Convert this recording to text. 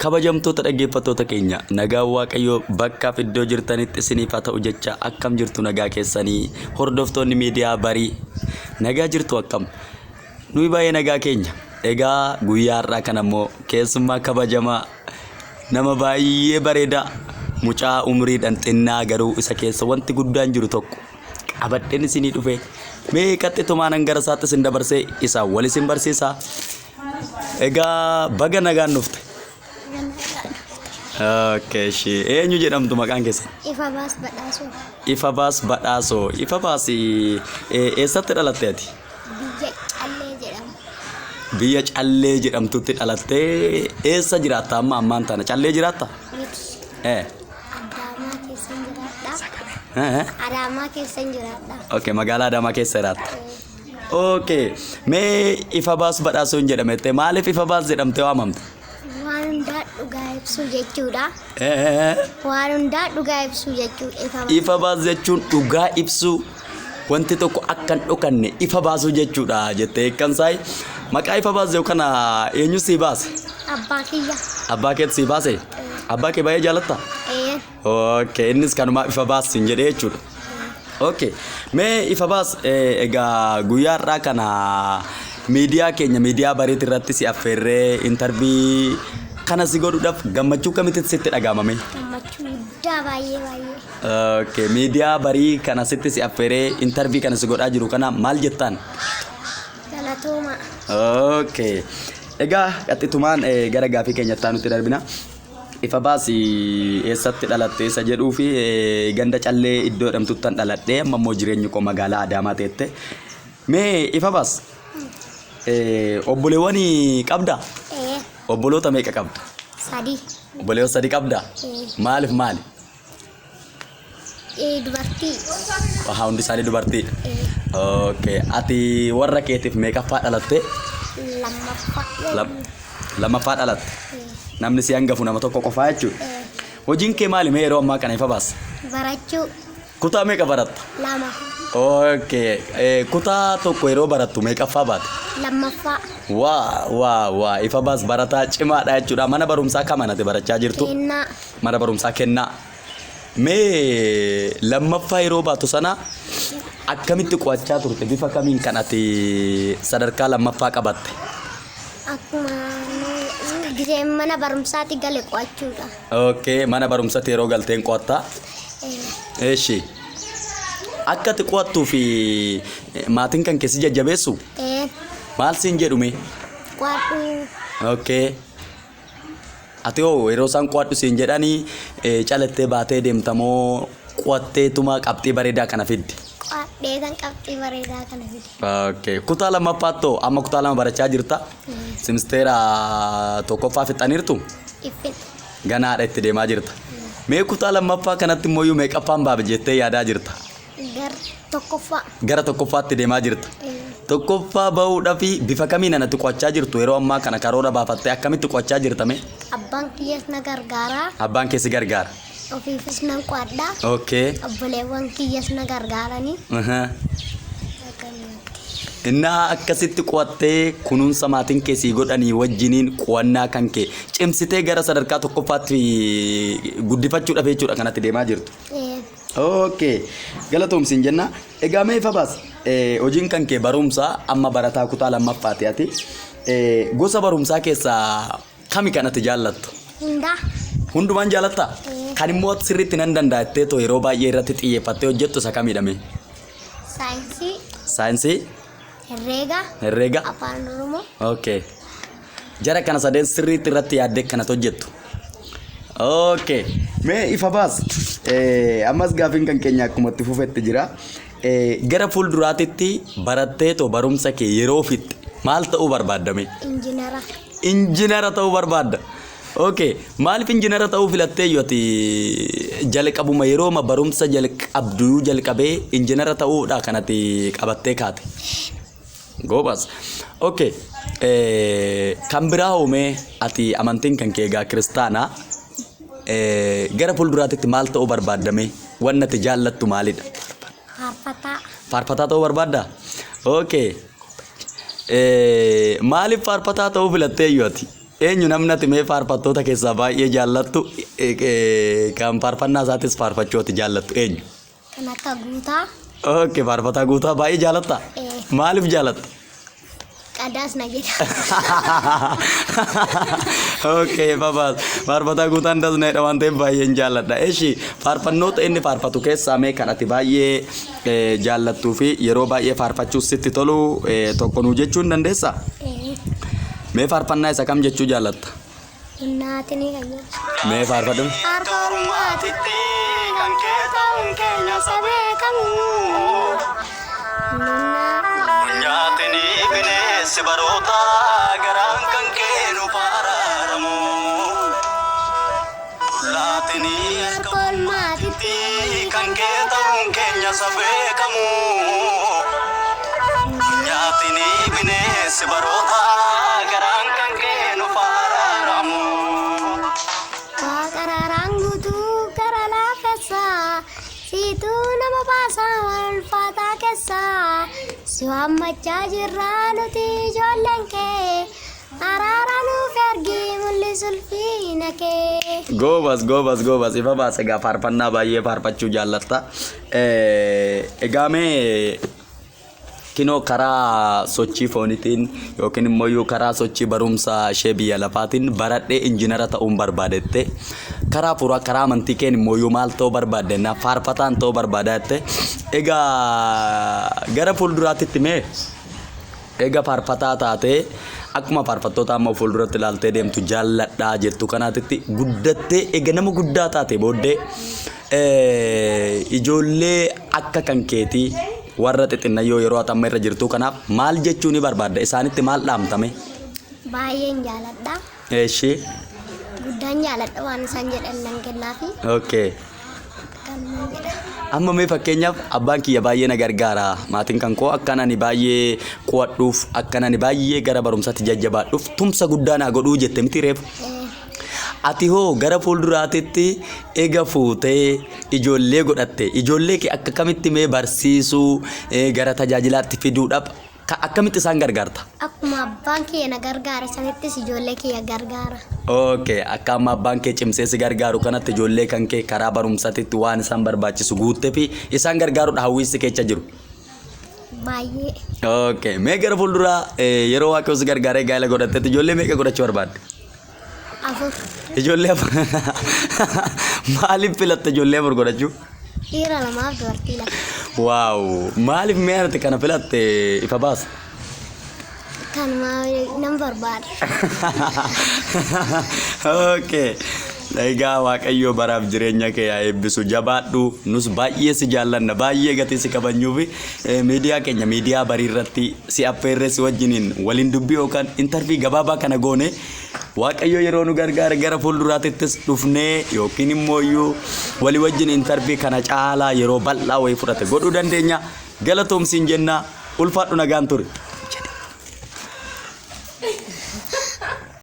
kabajamtoota dhaggeeffattoota keenya nagaa waaqayyoo bakka iddoo jirtanitti isiniif haa ta'u jecha akkam jirtu nagaa keessanii hordoftoonni miidiyaa barii nagaa jirtu akkam nuyi baay'ee nagaa keenya egaa guyyaa har'aa kana immoo keessummaa kabajamaa nama baay'ee bareedaa mucaa umriidhaan xinnaa garuu isa keessa wanti guddaan jiru tokko qabadheen isinii dhufe mee qaxxitumaan gara isaatti isin dabarsee isa wal isin barsiisa egaa baga nagaan dhufte. Okay, she. Eenyu jedhamtu maqaan keessan? Ifabaas Badhaasoo. Ifabaas Badhaasoo. Ifabaas eessatti dhalatte ati? Biyya Callee jedhamu. Biyya Callee jedhamtutti dhalattee eessa jiraatta amma ammaan tana? Callee jiraatta? Miti. Adaamaa keessan jiraadha. Adaamaa keessan jiraadha. Okay, magaalaa Adaamaa keessa jiraatta. Okay, mee Ifabaas Badhaasoo jedhamte maaliif Ifabaas jedhamtee waamamte? Waan hundaa dhugaa ibsu jechuudha. Waan hundaa dhugaa ibsu jechuudha. Ifabaas jechuun dhugaa ibsu wanti tokko akka hin dhokanne ifa baasuu jechuudha jettee eekkansaay maqaa Ifabaas jedhu kana eenyu sii baase? Abbaa kiyya. Abbaa keetu sii baase? Abbaa kee baay'ee jaalatta? Okay, innis kanuma Ifabaas hin jedhee jechuudha. Okay, mee Ifabaas egaa guyyaa har'aa kana miidiyaa keenya miidiyaa bariitii irratti si affeerree intarbii kana si godhuudhaaf gammachuu kamitti sitti dhagaamame? Gammachuu guddaa baay'ee. Okay, miidiyaa barii kana sitti si affeerree intarbii kana si godhaa jiru kana maal jettaan? Galatooma. Okay, egaa qaxxitumaan gara gaafii keenyatti nuti darbina. Ifabaas eessatti dhalatte isa jedhuu fi ganda Callee iddoo jedhamtutti dhaladhee amma immoo jireenyi koo magaalaa Adaamaa teette. Mee Ifabaas obboleewwan qabda? Obboloota meeqa qabda? Sadii. Obboleewwan sadii qabda? Maaliif maali? Dubartii. Hundi isaanii dubartii. Okay, ati warra keetiif meeqaffaa dhalatte? Lammaffaa. Lammaffaa dhalatte? Namni si hangafu nama tokko qofaa jechuudha. Hojiin kee maali mee yeroo ammaa kana Ifabaas? Barachuu. Kutaa meeqa baratta? Lama. Okay, kutaa tokko yeroo barattu meeqaffaa baate? Lammaffaa. Waa Ifabaas barataa cimaadha jechuudha. Mana barumsaa kam ati barachaa jirtu? Kennaa. Mana barumsaa Kennaa. Mee lammaffaa yeroo baatu sana akkamitti qo'achaa turte? Bifa kamiin kan ati sadarkaa lammaffaa qabatte? Akkuma gisee mana barumsaatti gale qo'achuudha. Okay, mana barumsaatti yeroo galteen qo'attaa? Eeshi. Akka ati qo'attuu fi maatiin kan keessi jajjabeessu? Maal siin jedhume? Qo'adhu. Okay. Ati hoo yeroo isaan qo'adhu siin jedhanii calattee baatee deemtamoo qo'atteetuma qabxii bareedaa kana fiddi? Qo'adhee kan qabxii bareedaa kana fiddi. Okay. Kutaa lammaffaatti amma kutaa lama barachaa jirta? Simisteera tokkoffaa fixxaniirtu? Iffin. Ganaadha itti deemaa jirta. Mee kutaa lammaffaa kanatti immoo meeqaffaan baaba jettee yaadaa jirta? Tokkoffaa. Gara tokkoffaatti deemaa jirta. Tokkoffaa bahuudhaaf bifa kamiin anatti qo'achaa jirtu yeroo ammaa kana karoora baafattee akkamitti qo'achaa jirtame? Abbaan kiyyas na gargaara. Abbaan keessi gargaara. Ofiifis nan qo'adha. Okay. Obboleewwan kiyyas na gargaaranii. Innaa akkasitti qo'attee kunuunsa maatiin keessii godhanii wajjiniin qo'annaa kan kee cimsitee gara sadarkaa tokkoffaatti guddifachuudhaaf jechuudha kanatti deemaa jirtu. Okay, galatoomsiin jenna. Egaa mee Ifabaas hojiin kan kee barumsa amma barataa kutaa lammaffaati ati gosa barumsaa keessaa kami kanatti jaallattu? Hundaa. Hundumaan jaalattaa? Kan immoo sirriitti nan danda'attee too yeroo baay'ee irratti xiyyeeffattee hojjettu isa kamidhame? Saayinsii. Saayinsii? Herreega? Afaan Oromoo. Okay. Jara kana sadeen sirriitti irratti yaaddee kanatti hojjettu? Okay. Mee Ifabaas ammas gaafiin kan keenya akkuma itti fufetti jira. Gara fuulduraatitti barattee too barumsa kee yeroo fixxe maal ta'uu barbaadame? Injiinara. Injiinara ta'uu barbaadda? Okay. Maaliif injiinara ta'uu filattee yoo ati jalqabuma yeroo barumsa jalqabduu jalqabee injiinara ta'uudha kanatti qabattee kaate? Goobas. Okay. Kan biraa hoomee ati amantiin kan kee egaa kiristaanaa gara fuulduraatitti maal ta'uu barbaadame? Wanni ati jaallattu maalidha? Faarfataa. Faarfataa ta'uu barbaadda? Okay. Maaliif faarfataa ta'uu filattee yoo ati? eenyu namnati mee faarfattoota keessaa baay'ee jaallattu kan faarfannaa isaatis faarfachooti jaallattu eenyu? Kan akka guutaa. Okay, faarfataa guutaa baay'ee jaalatta? Maaliif jaalatta? Qadaas na jedha. Okay, babaas. Faarfataa guutaan dasneedha waan ta'eef baay'een jaalladha. Eshi faarfannoota inni faarfatu keessaa mee kan ati baay'ee jaallattuu fi yeroo baay'ee faarfachuus sitti tolu tokko nuu jechuu hin dandeessaa? Mee faarfannaa isa kam jechuu jaalatta? Naatini kan jedhu. Mee faarfadhu? Arfaarumaatitti kan kee ta'uun keenya sabee kamu. Nyaatini bineensi baroota garaan kan keenu faaraaramu. Laatini Arfaarumaatitti kan kee ta'uun keenya sabee kamu. Nyaatini bineensi baroota garaan kan keenu faaraaramu. Waaqararaan guutuu gara laafessaa siituu nama baasaa walfaataa keessaa si waammachaa jirraa nuti ijoolleen kee araara nuuf ergi mul'isu ulfiina kee. Goobas ifa baase egaa faarfannaa baay'ee faarfachuu jaallatta. Egaa mee kinoo karaa sochii foonitiin yookiin immoo karaa sochii barumsa ishee biyya lafaatiin baradhee injiinara ta'uun barbaadette karaa furaa karaa amantii keen immoo maal ta'uu barbaadde na faarfataan ta'uu barbaadatte egaa gara fuulduraatti mee egaa faarfataa taate akkuma faarfattoota amma fuulduratti ilaaltee deemtu jaalladhaa jettu kanaatitti guddattee egaa nama guddaa taate booddee ijoollee akka kan keetii warra xixinnayyoo yeroo atamma irra jirtu kanaaf maal jechuu ni barbaadda isaanitti maal dhaamtame? Baay'een jaaladha. Eeshi? Guddaan jaaladha waan isaan jedhan nan kennaafi. Okay. Kan nan jedha. Amma mee fakkeenyaaf abbaan kiyya baay'ee na gargaara maatiin kan koo akkan ani baay'ee qo'adhuuf akkan ani baay'ee gara barumsaatti jajjabaadhuuf tumsa guddaa naa godhuu jette miti reefu. Ati hoo gara fuulduraatitti ega fuutee ijoollee godhatte ijoollee kee akka kamitti mee barsiisuu gara tajaajilaatti fiduudhaaf akkamitti isaan gargaarta? Akkuma abbaan kee na gargaara sanittis ijoollee kee gargaara. Okay, akka amma abbaan kee cimsee si gargaaru kanatti ijoollee kan kee karaa barumsaatitti waan isaan barbaachisu guuttee fi isaan gargaaruudha hawwiisi keessa jiru. Baay'ee. Okay, mee gara fuulduraa yeroo waaqayyo si gargaaree gaa'ela godhattetti ijoollee meeqa godhachuu barbaadde? Afur. Ijoollee maaliif filatte ijoollee afur godhachuu? Dhiira lamaaf dubartii lama. Waaw, maaliif meerti kana filatte ifa baas? Kanuma nan barbaada. Okay. Egaa waaqayyo baraaf jireenya kee haa eebbisu jabaadhu nus baay'ee si jaallanna baay'ee gatii si kabajnuu fi miidiyaa keenya miidiyaa barii irratti si affeerree si wajjiniin waliin dubbii yookaan intarvii gabaabaa kana goone waaqayyo yeroo nu gargaara gara fuulduraattis dhufnee yookiin immoo walii wajjin intarvii kana caalaa yeroo bal'aa wayii fudhate godhuu dandeenya galatoomsiin jenna ulfaadhu nagaan ture.